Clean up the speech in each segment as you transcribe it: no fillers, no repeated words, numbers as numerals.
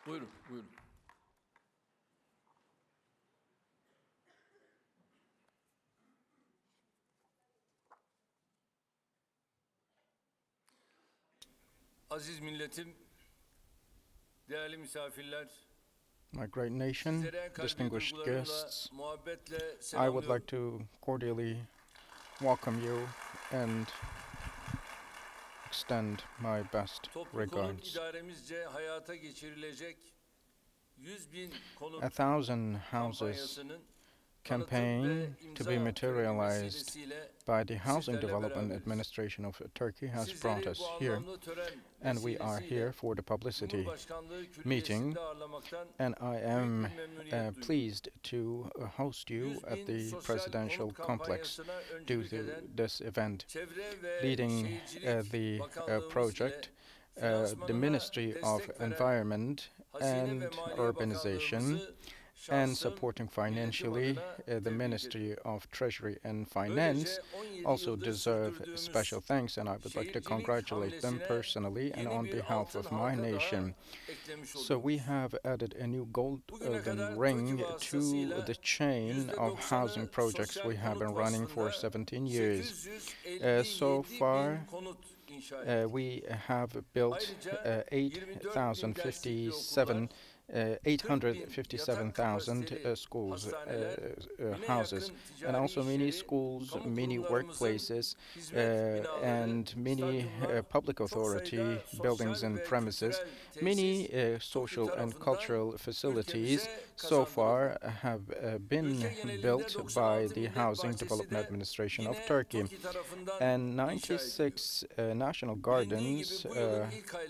Buyurun, buyurun. Aziz milletim, değerli misafirler, My great nation, sizlere kalbi distinguished duygularımla, guests, muhabbetle I would like selamlıyorum. to cordially welcome you and extend my best Toplu konut regards. idaremizce hayata geçirilecek 100.000 konut 1,000 houses kampanyasının campaign to be materialized by the Housing Development beraberiz. Administration of Turkey has brought Sizleri us bu here, anlamlı tören and we are here for the publicity Cumhurbaşkanlığı meeting, Külliyesi'nde ağırlamaktan and I büyük am bir memnuniyet duyuyorum. pleased to host you 100.000 at the sosyal presidential konut complex kampanyasına due öncülük to eden this event. Çevre ve Leading Şehircilik the Bakanlığımız project, ile the finansmanına Ministry of destek veren Environment Hazine ve and Maliye Urbanization, Bakanlığımızı and şahsım supporting milletim financially adına the tebrik Ministry ediyorum. of Treasury and Finance Böylece 17 also yıldır deserve sürdürdüğümüz special thanks, and I would like to şehircilik congratulate them hamlesine personally and yeni on bir behalf altın of my halka daha nation. eklemiş So we oluyoruz. have added a new Bugüne kadar golden TOKİ ring to vasıtasıyla the chain of housing %90'ı projects we sosyal have been konut running for vasfında 17 years. 857 So far, bin konut inşa ettik. we have built Ayrıca 8,057 857,000 schools, houses, and also many schools, many workplaces, and many public authority buildings and premises. Many social and cultural facilities so far have been built by the Housing Development Administration of Turkey. And 96 national gardens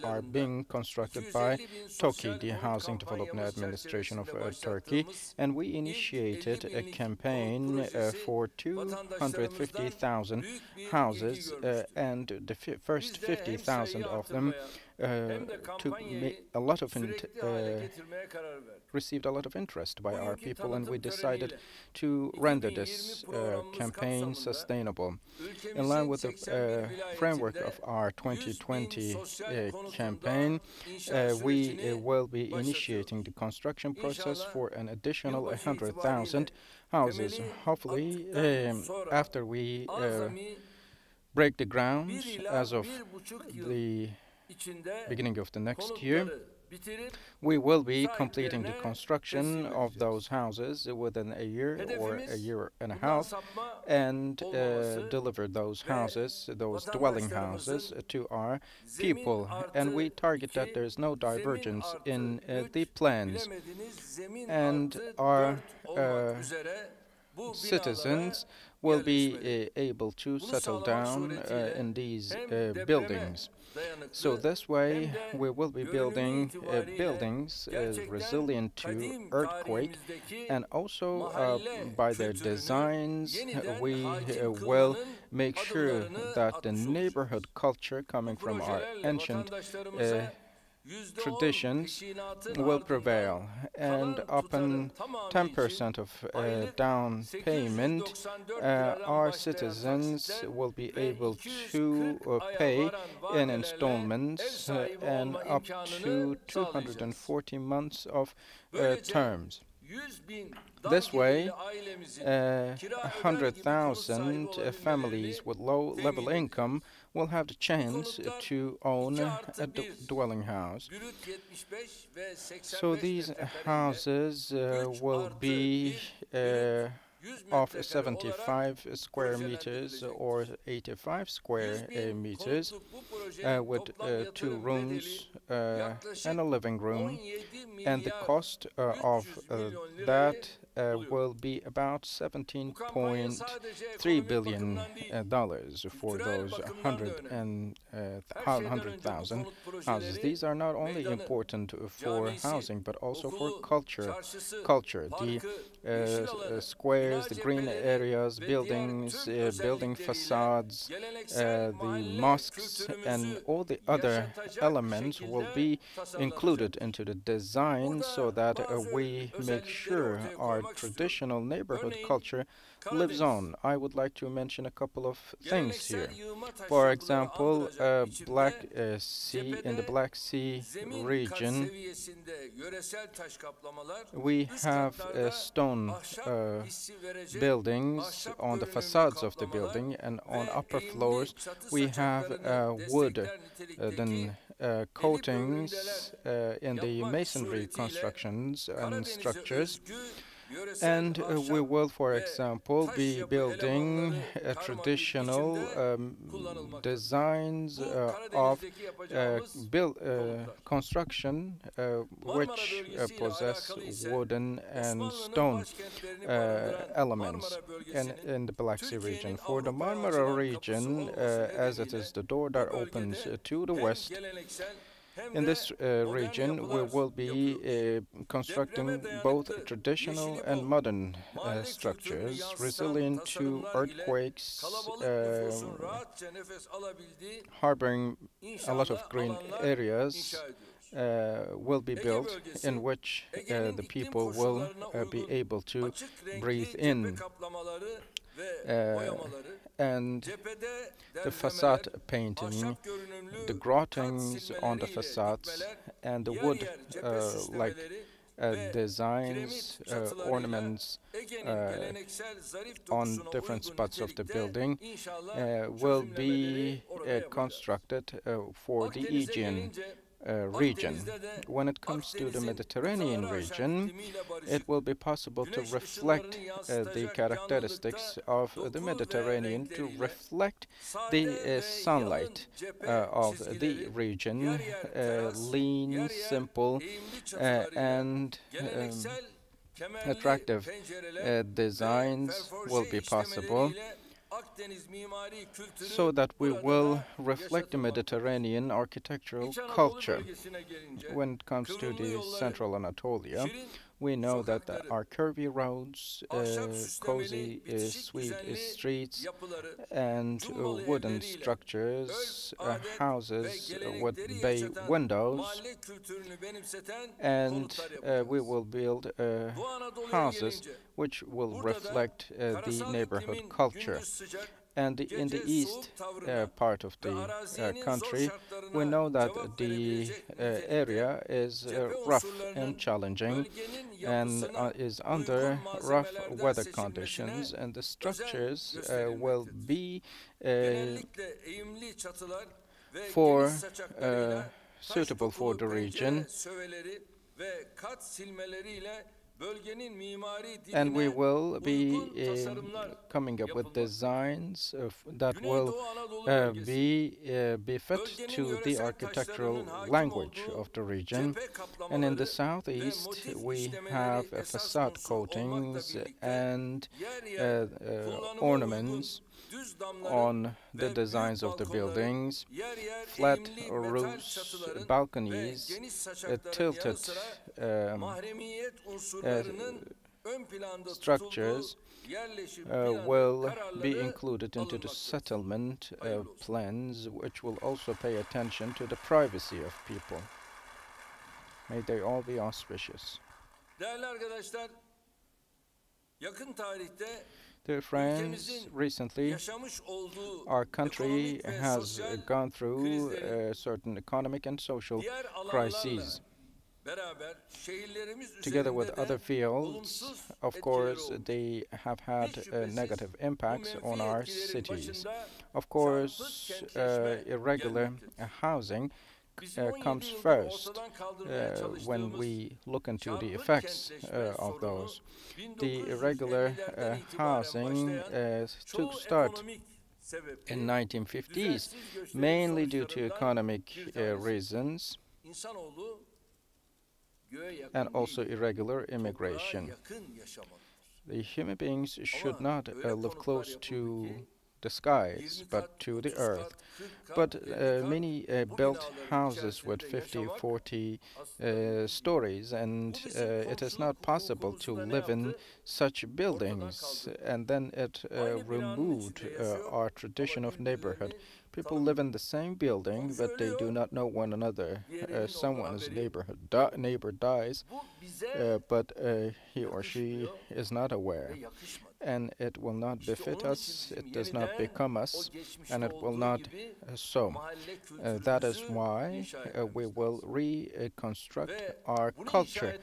are being constructed by TOKİ, the Housing Development Administration of Turkey, and we initiated a campaign for 250,000 houses, and the first 50,000 of them received a lot of interest by our people, and we decided to render this campaign sustainable. In line with the framework of our 2020 campaign, we will be initiating the construction process for an additional 100,000 houses. Hopefully, after we break the ground as of the beginning of the next year, we will be completing the construction of those houses within a year or a year and a half, and deliver those houses, those dwelling houses, to our people. And we target that there is no divergence in the plans, and our citizens will be able to settle down in these buildings. So this way, we will be building buildings resilient to earthquake, and also by their designs, we will make sure that the neighborhood culture coming from our ancient traditions will prevail, and upon 10% of down payment, our citizens will be able to pay in installments and up to 240 months of terms. This way, 100,000 families with low-level income will have the chance to own a dwelling house. So these houses will be of 75 square meters or 85 square meters, with 2 rooms and a living room, and the cost of that will be about $17.3 billion for those 100,000 houses. These are not only important for housing, but also for culture. The squares, the green areas, buildings, building facades, the mosques, and all the other elements will be included into the design, so that we make sure our traditional neighborhood culture lives on. I would like to mention a couple of things here. For example, in the Black Sea region, we have stone buildings on the facades of the building, and on upper floors we have wood coatings in the masonry constructions and structures. And we will, for example, be building traditional designs of construction which possess wooden and stone elements in the Black Sea region. For the Marmara region, as it is the door that opens to the west, in this region, we will be constructing both traditional and modern structures, resilient to earthquakes, harboring a lot of green areas. Will be built in which the people will be able to breathe in. And the facade painting, the grottings on the facades, and the wood designs, ornaments on different spots of the building will be constructed for the Aegean region. When it comes to the Mediterranean region, it will be possible to reflect the characteristics of the Mediterranean, to reflect the sunlight of the region. Lean, simple, and attractive designs will be possible, so that we will reflect the Mediterranean architectural culture. When it comes to the Central Anatolia, we know that there are curvy roads, cozy, sweet streets, and wooden structures, houses with bay windows, and we will build houses which will reflect the neighborhood culture. And in the east part of the country, we know that the area is rough and challenging and is under rough weather conditions, and the structures will be suitable for the region. And we will be coming up with designs that will be fit to the architectural language of the region. And in the southeast, we have facade coatings and ornaments on the designs of the buildings, flat roofs, balconies, tilted structures will be included into the settlement plans, which will also pay attention to the privacy of people. May they all be auspicious. Dear friends, recently our country has gone through certain economic and social crises. Together with other fields, of course, they have had negative impacts on our cities. Of course, irregular housing comes first when we look into the effects of those. The irregular housing took start in 1950s, mainly due to economic reasons and also irregular immigration. The human beings should not live close to the skies, but to the earth. But many built houses with 50, 40 stories, and it is not possible to live in such buildings. And then it removed our tradition of neighborhood. People live in the same building, but they do not know one another. Someone's neighbor dies, but he or she is not aware. and it will not befit us, it does not become us, and it will not so. That is why we will reconstruct our culture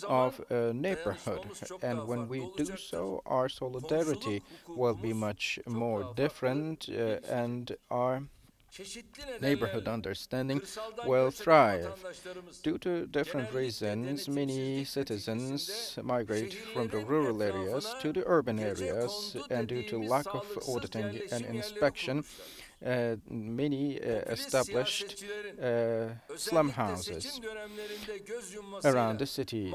of neighborhood, and when we do so, our solidarity will be much more different, and our neighborhood understanding will thrive. Due to different reasons, many citizens migrate from the rural areas to the urban areas, and due to lack of auditing and inspection, many established slum houses around the cities,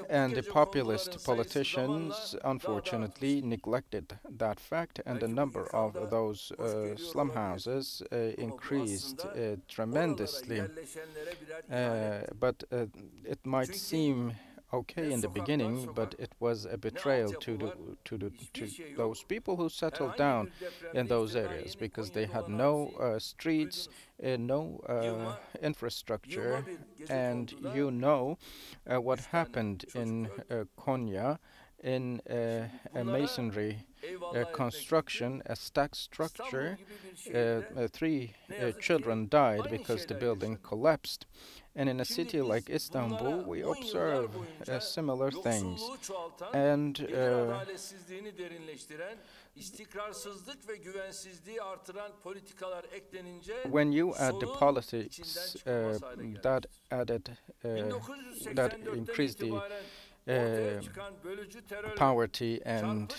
and the populist politicians unfortunately neglected that fact, and the number of those slum houses increased tremendously. But it might seem okay in the beginning, but it was a betrayal to those people who settled down in those areas, because they had no streets, no infrastructure, and you know what happened in Konya in a masonry construction, a stack structure. Three children died because the building collapsed. And in a city like Istanbul, we observe similar things. And when you add the politics that increased the poverty and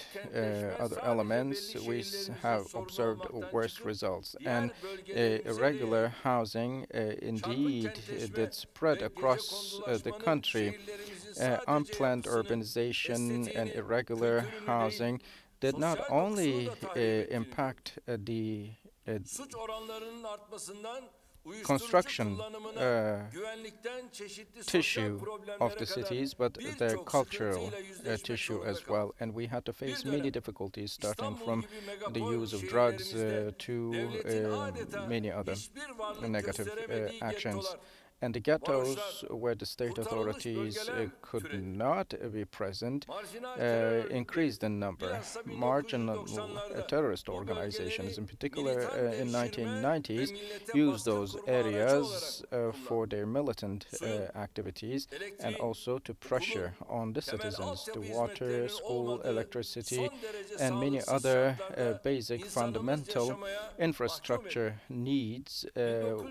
other elements, we have observed worse results. And irregular housing indeed did spread across the country. Unplanned urbanization and irregular housing did not only impact the construction tissue of the cities, but the cultural tissue as well. And we had to face many difficulties, starting from the use of drugs to many other negative actions. And the ghettos, where the state authorities could not be present, increased in number. Marginal terrorist organizations, in particular in 1990s, used those areas for their militant activities, and also to pressure on the citizens. The water, school, electricity, and many other basic fundamental infrastructure needs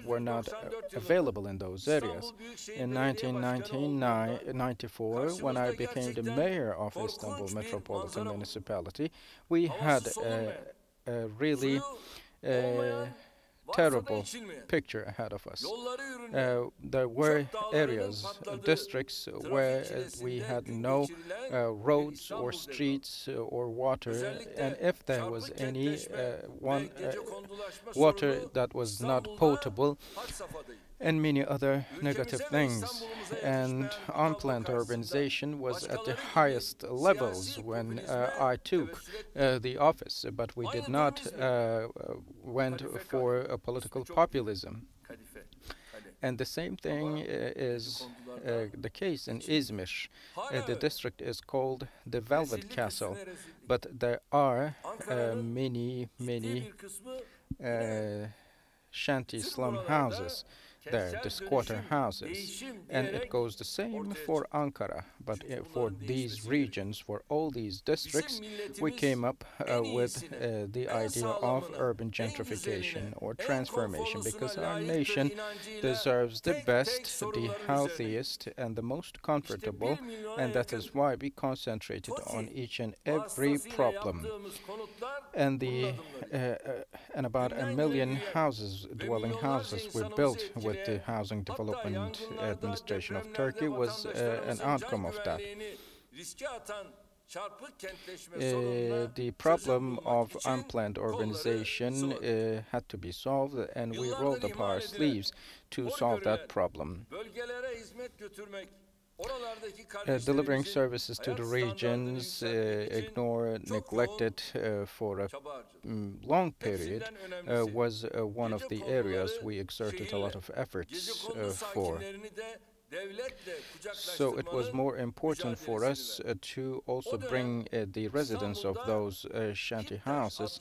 were not available in those areas. In 1994, when I became the mayor of Istanbul Metropolitan Municipality, we had a really terrible picture ahead of us. There were areas, districts, where we had no roads or streets or water, and if there was any water that was not potable, and many other negative things. And unplanned urbanization was at the highest levels when I took the office, but we did not went for a political populism. And the same thing is the case in Izmir. The district is called the Velvet Castle, but there are many shanty slum houses there, the squatter houses. And it goes the same for Ankara, but for these regions, for all these districts, we came up with the idea of urban gentrification or transformation, because our nation deserves the best, the healthiest, and the most comfortable, and that is why we concentrated on each and every problem. And and about 1 million houses, dwelling houses, were built with the Housing Development Administration of Turkey was an outcome of that. The problem of unplanned urbanization had to be solved, and we rolled up our sleeves to solve that problem. Delivering services to the regions, ignored, neglected for a long period, was one of the areas we exerted a lot of efforts for. So it was more important for us to also bring the residents of those shanty houses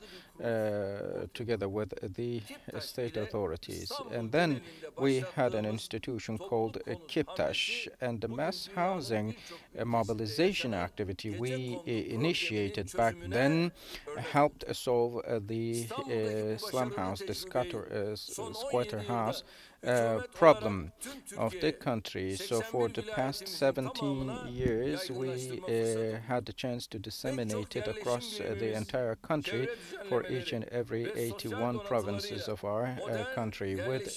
together with the state authorities. And then we had an institution called Kiptaş, and the mass housing mobilization activity we initiated back then helped solve the slum house, the squatter house problem of the country. So for the past 17 years, we had the chance to disseminate it across the entire country for each and every 81 provinces of our country, with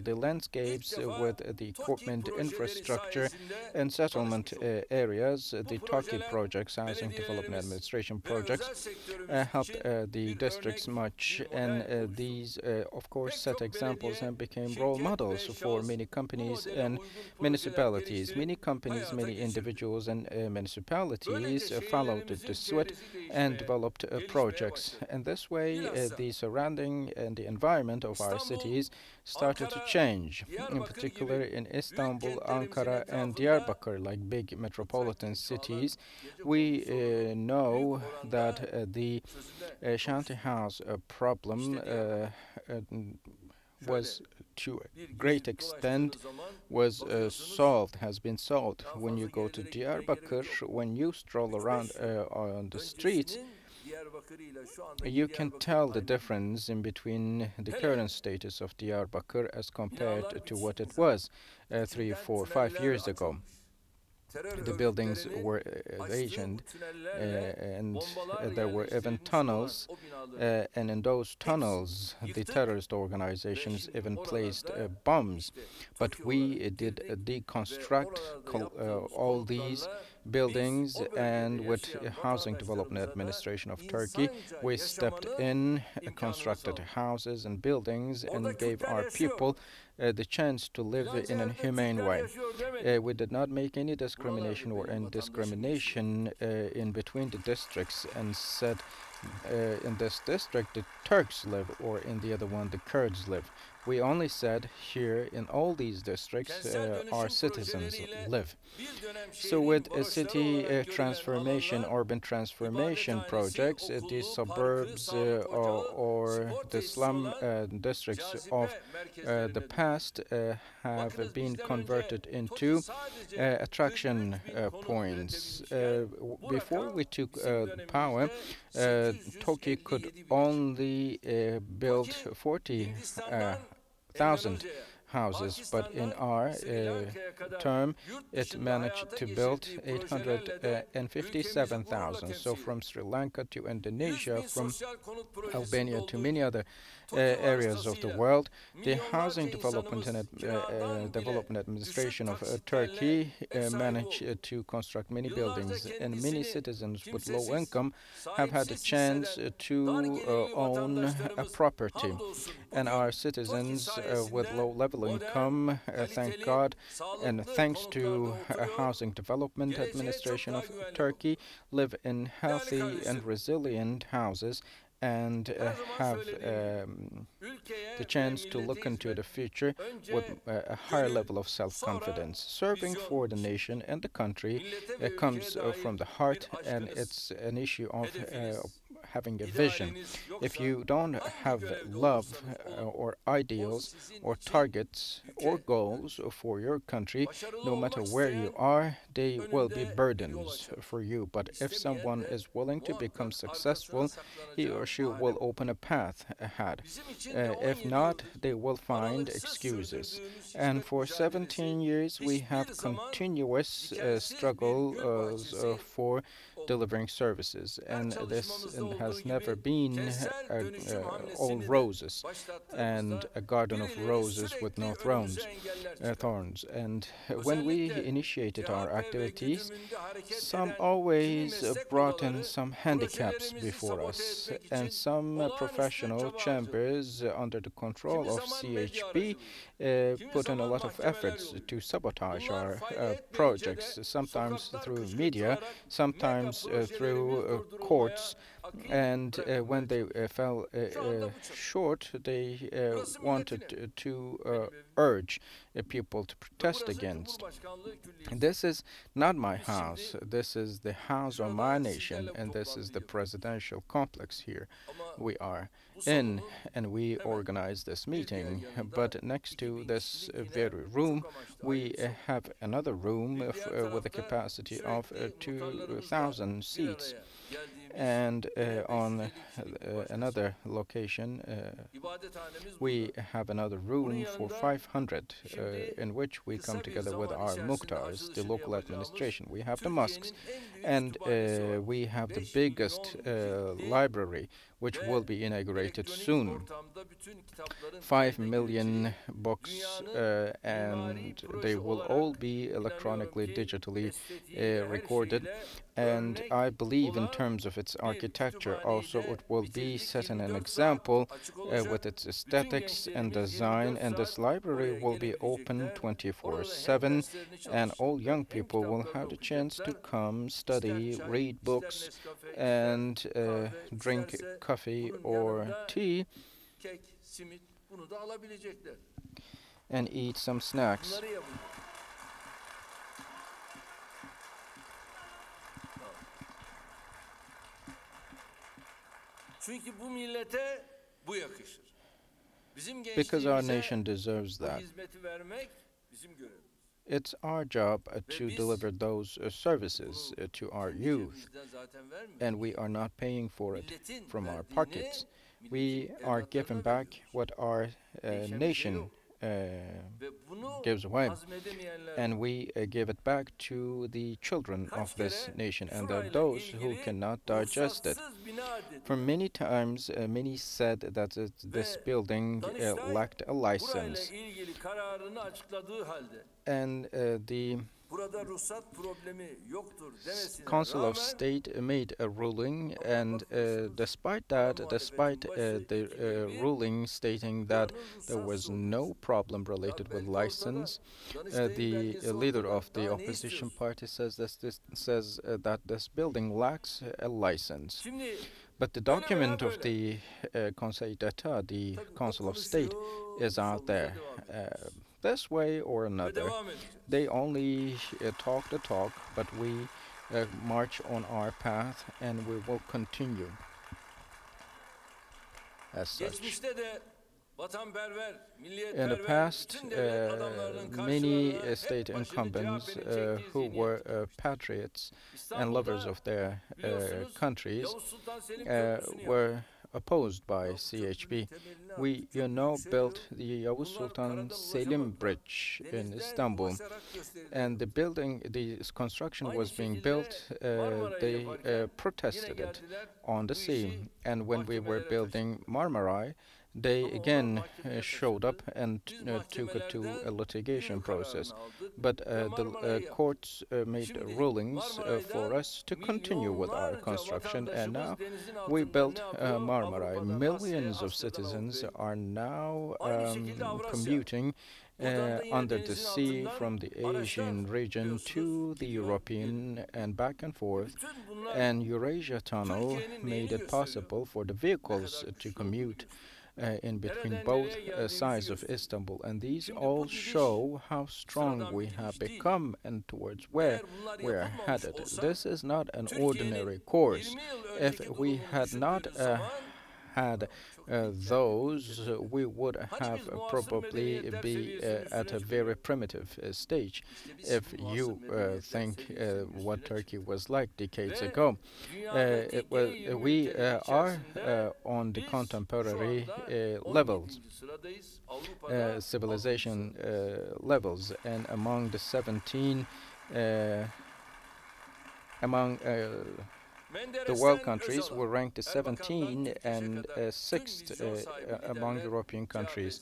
the landscapes, with the equipment, infrastructure, and settlement areas. The TARTİ projects, Housing Development Administration projects, helped the districts much, and these, of course, set examples and became role models for many companies and municipalities. Many companies, many individuals, and municipalities followed the suit and developed projects. And this way, the surrounding and the environment of our cities started to change. In particular, in Istanbul, Ankara, and Diyarbakır, like big metropolitan cities, we know that the shanty house problem was to a great extent has been solved. When you go to Diyarbakır, when you stroll around on the streets, you can tell the difference in between the current status of Diyarbakır as compared to what it was 3, 4, 5 years ago. The buildings were ancient, and there were even tunnels, and in those tunnels the terrorist organizations even placed bombs. But we did deconstruct all these buildings, and with Housing Development Administration of Turkey, we stepped in, constructed houses and buildings, and gave our people the chance to live in a humane way. We did not make any discrimination or indiscrimination in between the districts and said in this district the Turks live, or in the other one the Kurds live. We only said here in all these districts our citizens live. So with city transformation, urban transformation projects, the suburbs or the slum districts of the past have been converted into attraction points. Before we took power, Turkey could only build 40,000 houses, but in our term it managed to build 857,000. So from Sri Lanka to Indonesia, from Albania to many other areas of the world, the Housing Development and Development Administration of Turkey managed to construct many buildings, and many citizens with low income have had a chance to own a property. And our citizens with low level income, thank God, and thanks to Housing Development Administration of Turkey, live in healthy and resilient houses and have the chance to look into the future with a higher level of self-confidence. Serving for the nation and the country comes from the heart, and it's an issue of having a vision. If you don't have love or ideals or targets or goals for your country, no matter where you are, they will be burdens for you. But if someone is willing to become successful, he or she will open a path ahead. If not, they will find excuses. And for 17 years, we have continuous struggles for delivering services, and this has never been all roses and a garden of roses with no thorns. And when we initiated our activities, some always brought in some handicaps before us, and some professional chambers under the control of CHP put in a lot of efforts to sabotage our projects, sometimes through media, sometimes through courts, and when they fell short, they wanted to urge people to protest against. This is not my house. This is the house of my nation, and this is the presidential complex here we are in, and we organize this meeting. But next to this very room, we have another room with a capacity of 2,000 seats. And on another location, we have another room for 500 in which we come together with our muhtars, the local administration. We have the mosques, and we have the biggest library, which will be inaugurated soon. 5 million books, and they will all be electronically, digitally recorded. And I believe in terms of its architecture also it will be setting an example with its aesthetics and design, and this library will be open 24/7, and all young people will have the chance to come, study, read books, and drink coffee or tea, and eat some snacks. Because our nation deserves that. It's our job to deliver those services to our youth, and we are not paying for it from our pockets. We are giving back what our nation gives away, and we give it back to the children of this nation, and those who cannot digest it. For many times, many said that this building lacked a license, and the Council of State made a ruling, and despite the ruling stating that there was no problem related with license, the leader of the opposition party says that this building lacks a license. But the document of the Conseil d'État, the Council of State, is out there. This way or another. They only talk the talk, but we march on our path, and we will continue as such. In the past, many state incumbents who were patriots and lovers of their countries were opposed by CHP. We, built the Yavuz Sultan Selim Bridge in Istanbul, and the construction was being built. They protested it on the sea, and when we were building Marmaray, they again showed up and took it to a litigation process. But the courts made rulings for us to continue with our construction, and now we built Marmaray. Millions of citizens are now commuting under the sea from the Asian region to the European and back and forth, and Eurasia Tunnel made it possible for the vehicles to commute in between both sides of Istanbul, and these all show how strong we have become and towards where we are headed. This is not an ordinary course. If we had not had those, we would have probably be at a very primitive stage. If you think what Turkey was like decades ago, we are on the contemporary levels, civilization levels, and among the 17 the world countries were ranked 17 and 6th among European countries.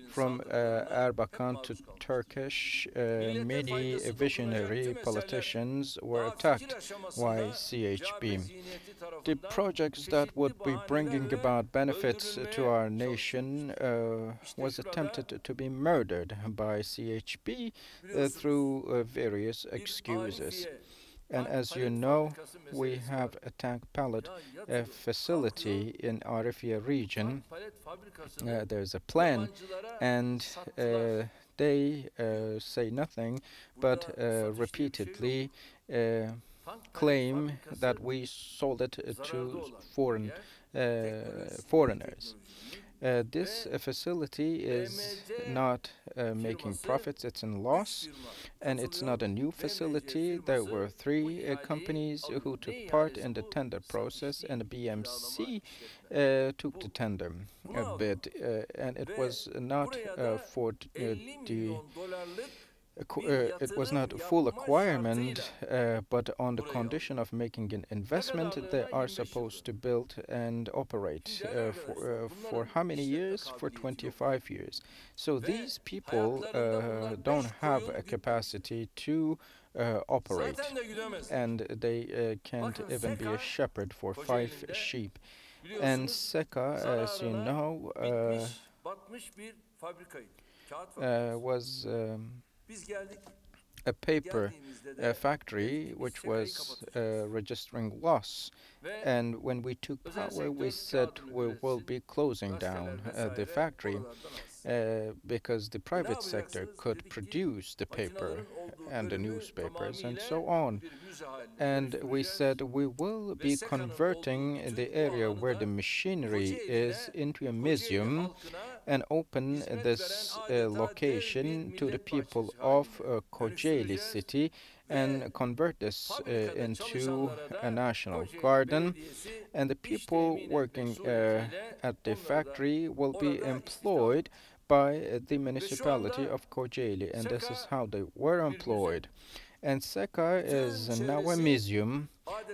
From Erdoğan to Turkish, many visionary politicians were attacked by CHP. The projects that would be bringing about benefits to our nation was attempted to be murdered by CHP through various excuses. And as you know, we have a tank pallet facility in Arifiye region. There's a plan, and they say nothing, but repeatedly claim that we sold it to foreigners. This facility is not making profits, it's in loss, and it's not a new facility. There were three companies who took part in the tender process, and BMC took the tender bid, and it was not for the it was not a full acquirement, but on the condition of making an investment, they are supposed to build and operate for how many years? For 25 years. So these people don't have a capacity to operate, and they can't even be a shepherd for 5 sheep. And SECA, as you know, was a paper factory which was registering loss. And when we took power, we said we will be closing down the factory because the private sector could produce the paper and the newspapers and so on. And we said we will be converting the area where the machinery is into a museum and open this location to the people of Kocaeli city and convert this into a national garden. And the people working at the factory will be employed by the municipality of Kocaeli, and this is how they were employed. And SECA is now a museum,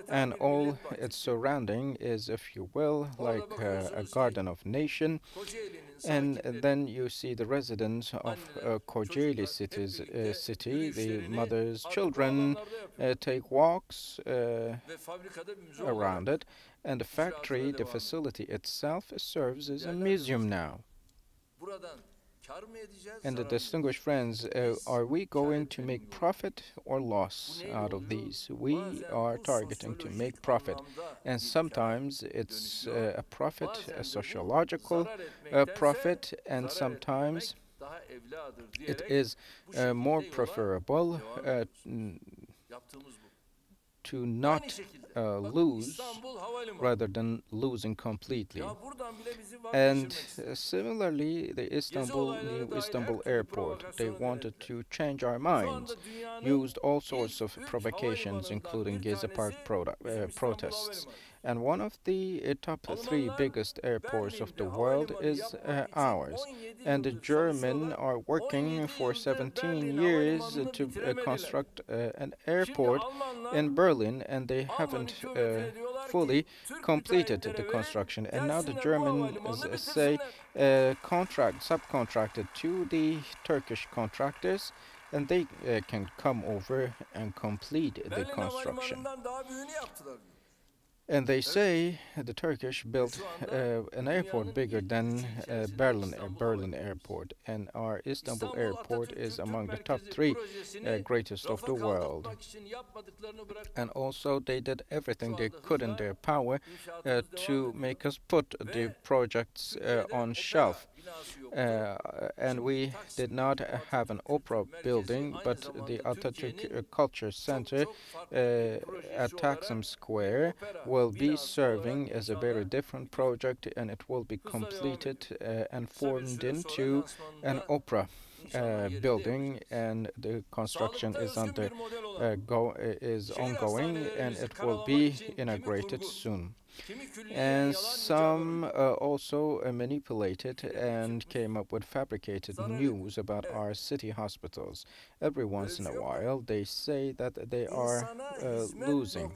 and all its surrounding is, if you will, like a garden of nation. And then you see the residents of Kocaeli city, the mothers, children take walks around it, and the factory, the facility itself, serves as a museum now. And the distinguished friends, are we going to make profit or loss out of these? We are targeting to make profit. And sometimes it's a profit, a sociological profit, and sometimes it is more preferable to not lose rather than losing completely. And similarly, the new Istanbul airport, they wanted to change our minds, used all sorts of provocations, including Gezi Park protests. And one of the top 3 biggest airports of the world is ours. And the Germans are working for 17 years to construct an airport in Berlin, and they haven't fully completed the construction. And now the Germans say subcontracted to the Turkish contractors, and they can come over and complete the construction. And they say the Turkish built an airport bigger than Berlin airport, and our Istanbul airport is among the top 3 greatest of the world. And also they did everything they could in their power to make us put the projects on shelf. And we did not have an opera building, but the Atatürk Culture Center at Taksim Square will be serving as a very different project, and it will be completed and formed into an opera building, and the construction is ongoing, and it will be integrated soon. And some also manipulated and came up with fabricated news about our city hospitals. Every once in a while they say that they are losing.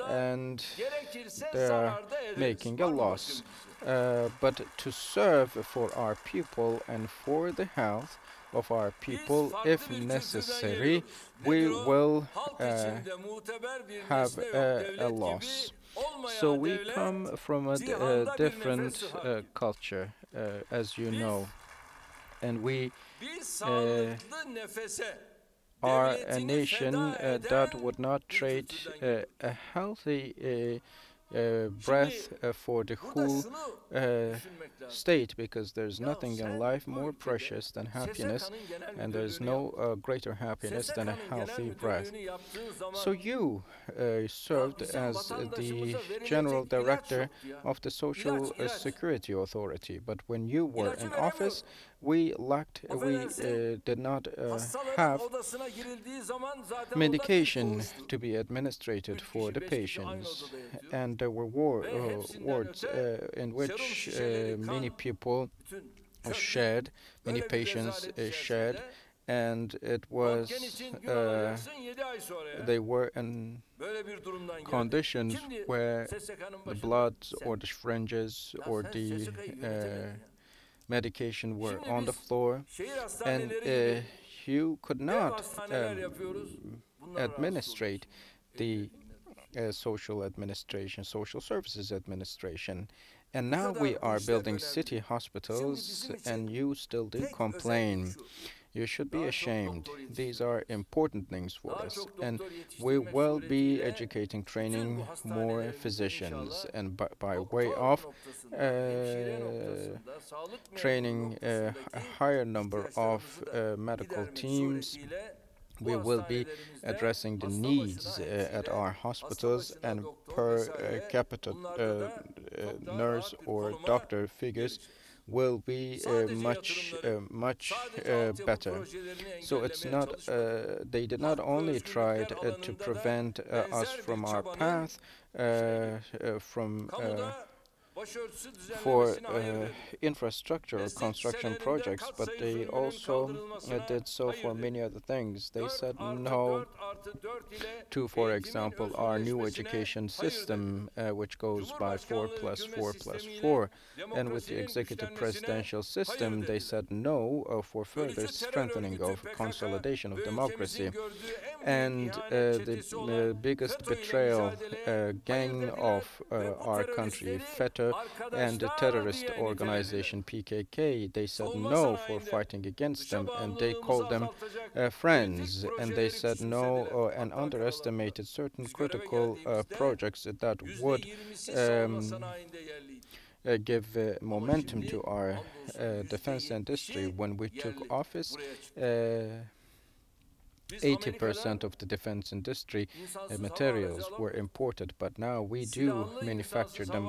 And they are making a loss. But to serve for our people and for the health of our people, if necessary, we will have a loss. So we come from a different culture, as you know, and we are a nation that would not trade a healthy breath for the whole state, because there's nothing in life more precious than happiness, and there's no greater happiness than a healthy breath. So you served as the general director of the Social Security Authority, but when you were in office, we did not have medication to be administered for the patients, and there were wards in which many people shared, many patients shared, and it was they were in conditions where the blood or the syringes or the medication were on the floor, and you could not administrate the social services administration. And now we are building city hospitals, and you still do complain. You should be ashamed. These are important things for us. And we will be educating, training more physicians, and by way of training a higher number of medical teams, we will be addressing the needs at our hospitals, and per capita nurse or doctor figures will be much better. So it's not, they did not only try to prevent us from our path, for infrastructure or construction projects, but they also did so for many other things. They said no to, for example, our new education system, which goes by 4+4+4. And with the executive presidential system, they said no for further strengthening of consolidation of democracy. And the biggest betrayal gang of our country, FETÖ, and the terrorist organization PKK, they said no for fighting against them, and they called them friends, and they said no and underestimated certain critical projects that would give momentum to our defense industry. When we took office, 80% of the defense industry materials were imported, but now we do manufacture them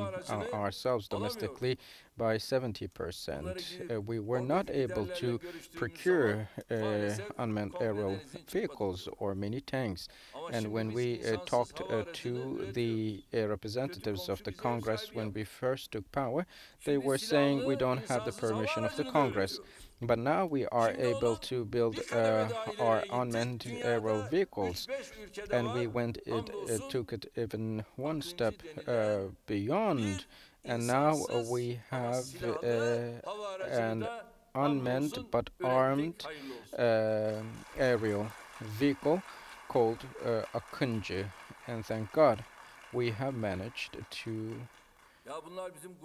ourselves domestically by 70%. We were not able to procure unmanned aerial vehicles or mini tanks. And when we talked to the representatives of the Congress when we first took power, they were saying we don't have the permission of the Congress. But now we are able to build our unmanned aerial vehicles, and we took it even one step beyond, and now we have an unmanned but armed aerial vehicle called Akıncı, and thank God we have managed to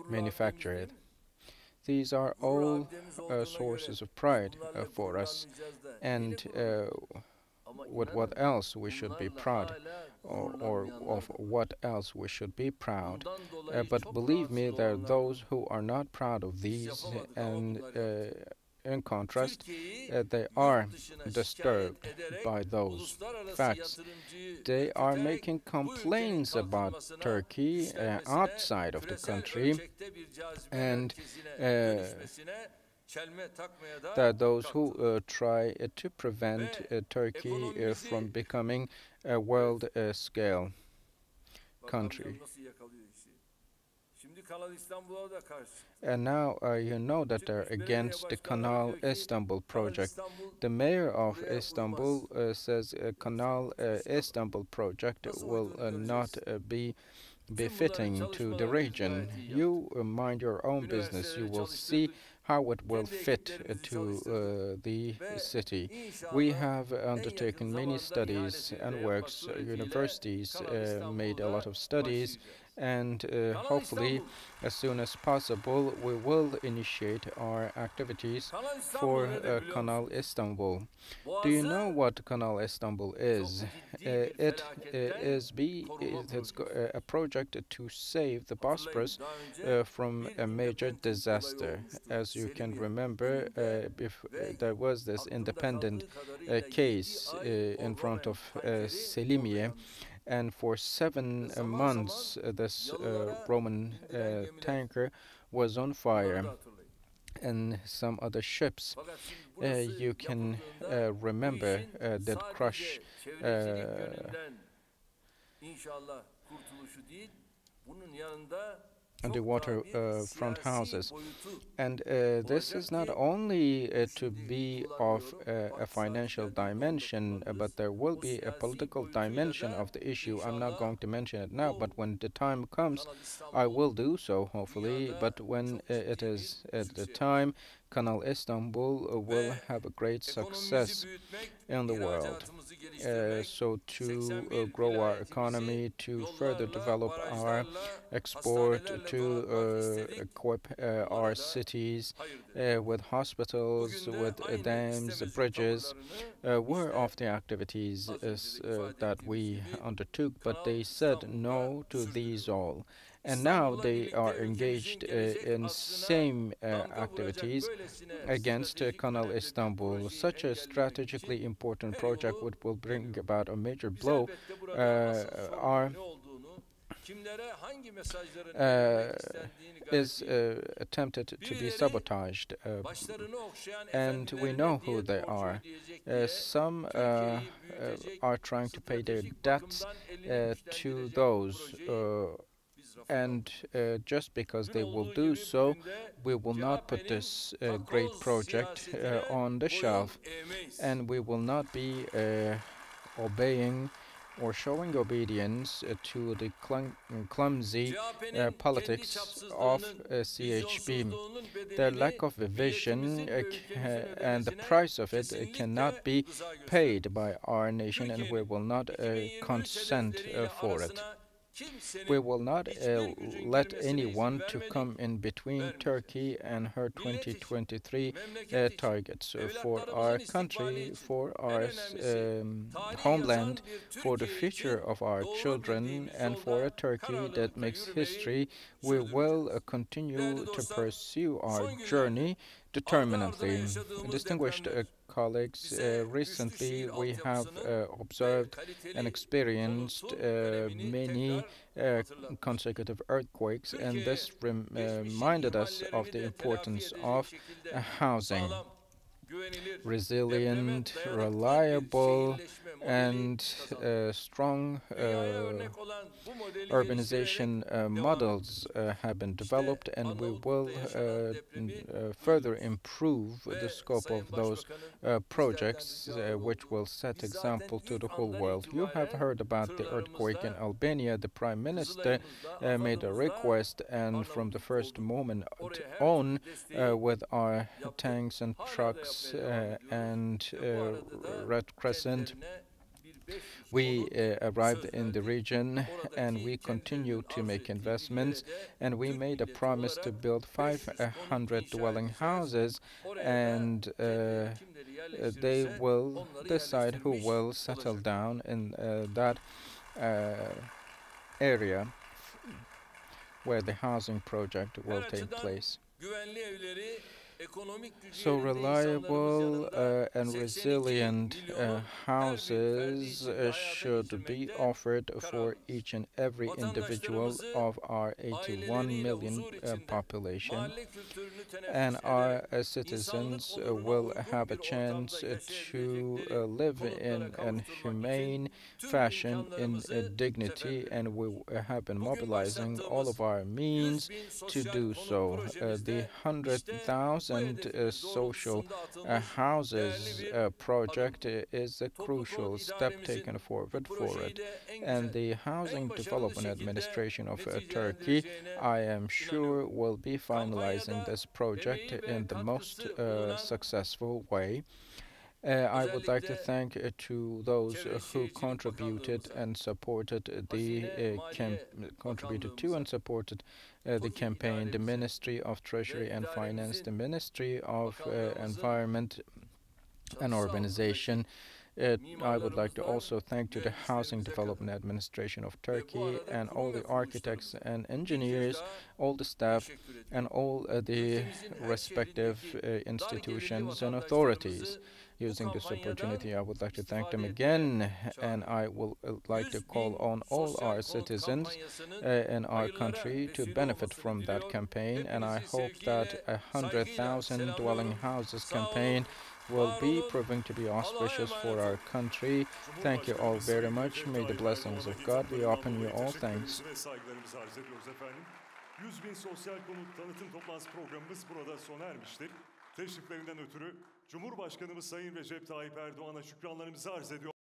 manufacture it. These are all sources of pride for us, and with what else we should be proud, or of what else we should be proud. But believe me, there are those who are not proud of these, and in contrast, they are disturbed by those facts. They are making complaints about Turkey outside of the country, and there are those who try to prevent Turkey from becoming a world-scale country. And now you know that they're against the Kanal Istanbul project. The mayor of Istanbul says Kanal Istanbul project will not be befitting to the region. You mind your own business. You will see how it will fit to the city. We have undertaken many studies and works. Universities made a lot of studies, And Kanal hopefully, İstanbul. as soon as possible, we will initiate our activities Kanal İstanbul for nedir biliyor Canal musunuz? Istanbul. Do you know Boğazı what Canal Istanbul çok is? ciddi bir felaketten koruma It's projesi. a project to save the Hatırlayın Bosporus daha önce from bir a major independent olayı disaster. olmuştu As you can Selimiye remember, Gölü'nde ve there was this aklımda independent kaldığı kadarıyla 7 case ay in o front Roman of tankeri orada Selimiye, yanmıştı. and for Ve 7 zaman zaman months this yalılara Roman indiren gemiler, tanker was on bunları fire, da hatırlayın. and some other ships. Fakat şimdi burası You can yapıldığında bu remember işin that crush sadece çevrecilik yönünden inşallah kurtuluşu değil, bunun yanında çok underwater daha bir front siyasi houses. boyutu And this olacak is not ki only to şimdi be of kullanmıyorum. a Vakti saati financial geldiğinde onu da dimension, but kullanırız. there will O be a siyasi political boyutuyla dimension da of the issue. I'm not inşallah going to mention it now, bu but when the time comes, Kanal I will İstanbul do so, hopefully. dünyada But when çok it ciddi bir is at the sükse time, Canal Istanbul will ve have a great ekonomimizi success büyütmek, in the world. ihracatımızı geliştirmek, So to 81 grow our vilayetimizi economy, to further yollarla, develop our barajlarla, export, hastanelerle to donatmak istedik. equip our Bunlara da cities hayır dedik. with hospitals, Bugün de with aynı dams, istemezlik bridges, tavırlarını were işte of the activities az önce de ifade that ettiğimiz we gibi undertook, but Kanal they said İstanbul'da no to these sürdürüyoruz. all. And now İstanbul'la they are birlikte engaged ülkemizin gelecek in asrına same damga vuracak activities böylesine against stratejik Canal önemli bir Istanbul. projeyi Such a engellemek strategically için important her project yolu which will bring deniyoruz. about a major Biz blow elbette burada asıl are sorunun ne olduğunu, kimlere hangi mesajların uh, verilmek istendiğini is gayet iyi. attempted to be Birileri sabotaged, başlarını okşayan and we efendilerine know who diyet they borcu are. ödeyecek diye Some Türkiye'yi büyütecek, are trying to pay their stratejik debts bakımdan elini to güçlendirecek bu those, projeyi biz rafa and kaldırdık. just because Dün they will olduğu do gibi so, bugün de we will not put CHP'nin this great takoz project siyasetine on the boyun shelf, eğmeyiz. and we will not be obeying or showing obedience to the clumsy CHP'nin kendi politics of çapsızlığının, CHP. vizyonsuzluğunun Their bedelini lack of vision milletimizin ve ülkemizin and the ödemesine price of it kesinlikle cannot be rıza göstermiyoruz. paid by our nation, and we Türkiye'nin will not 2023 consent hedefleriyle for it. arasına We kimsenin will not hiçbir gücün let girmesine anyone izin to vermedik, come in between vermeyeceğiz. Turkey and her Millet için, 2023 memleket için, targets for our evlatlarımızın country, istikbali için for en our önemlisi tarih homeland, yazan bir for the Türkiye future için of our doğru children, bildiğimiz and for a yolda Turkey that kararlılıkla makes yürümeyi history. We will sürdüreceğiz. continue Değerli to dostlar, pursue our son günlerde journey ardı determinedly. ardına yaşadığımız Distinguished depremler colleagues, bize güçlü recently şehir we have altyapısının ve observed and kaliteli experienced konutun önemini many tekrar hatırlatmıştır. consecutive earthquakes, and Türkiye this geçmişin reminded us of ihmallerini the de telafi importance edecek of şekilde housing. sağlam, güvenilir, depreme Resilient, dayanıklı bir reliable, şehirleşme modeli and kazandı. strong Dünyaya örnek olan bu modeli geliştirerek urbanization devam models ediyoruz. have been İşte developed, and we will Arnavutlu'da yaşanan depremi further görüyoruz. improve the Ve scope of Sayın those Başbakan'ın bizlerden projects rica oldu. which will set Biz zaten example to the ilk whole andan world. You have itibaren heard about the earthquake in tırlarımızda, Albania. The Prime Minister Kızılay'ımızda, made a AFAD'ımızda request, and from the Arnavutluk first olduk. moment Oraya her on, türlü desteği with our yaptık. tanks and Hala da trucks yapmaya devam ediyoruz. and Ve bu arada da Red Crescent, kentlerine bir 500 we konut arrived söz in the verdik. region, and we Oradaki continue kentlerinin to arzu make ettiği investments, bölgelere de and we Türk made a milleti promise to olarak build 500 konut 500 inşa dwelling edeceğiz. houses, Oraya da and kendileri kimleri they yerleştirirse will onları decide who yerleştirmiş will settle olacak. down in that area where the housing project Her will take açıdan place. güvenli evleri ekonomik gücü So yerinde insanlarımız reliable yanında and 82 resilient milyonun her bir ferdi houses için hayata should be geçirmekte offered for kararlıyız. each and every individual Vatandaşlarımızı of our 81 aileleriyle million huzur içinde population, mahalle kültürünü and teneffüs our ederek citizens insanlık onuruna will uygun have bir a chance ortamda to yaşayabilecekleri live in konutlara an kavuşturmak humane için tüm fashion in imkanlarımızı dignity, seferber and ediyoruz. we have been Bugün mobilizing all başlattığımız of our 100 means bin to sosyal do konut so. The projemizde işte bu 100,000 hedefimiz social doğrultusunda atılmış houses değerli bir project adımdır. is a Toplu crucial konut step idaremizin taken bu forward for projeyi it. de en And güzel, the en Housing başarılı Development şekilde Administration of Turkey, neticelendireceğine I am sure, inanıyorum. will be finalizing Kampanyada this project emeği ve in the most katkısı bulunan successful way. I would like to thank to those who contributed and supported the campaign, the Ministry of Treasury and Finance, the Ministry of Environment and Urbanization. I would like to also thank to the Housing Development Administration of Turkey and all the architects and engineers, all the staff, and all the respective institutions and authorities. Using this opportunity, I would like to thank them again, and I would like to call on all our citizens in our country to benefit from that campaign, and I hope that 100,000 dwelling houses campaign will be proving to be auspicious for our country. Thank you all very much. May the blessings of God be upon you all. Thanks. 100.000 sosyal konut tanıtım toplantısı programımız burada sona ermiştir. Teşriflerinden ötürü Cumhurbaşkanımız Sayın Recep Tayyip Erdoğan'a şükranlarımızı arz ediyor.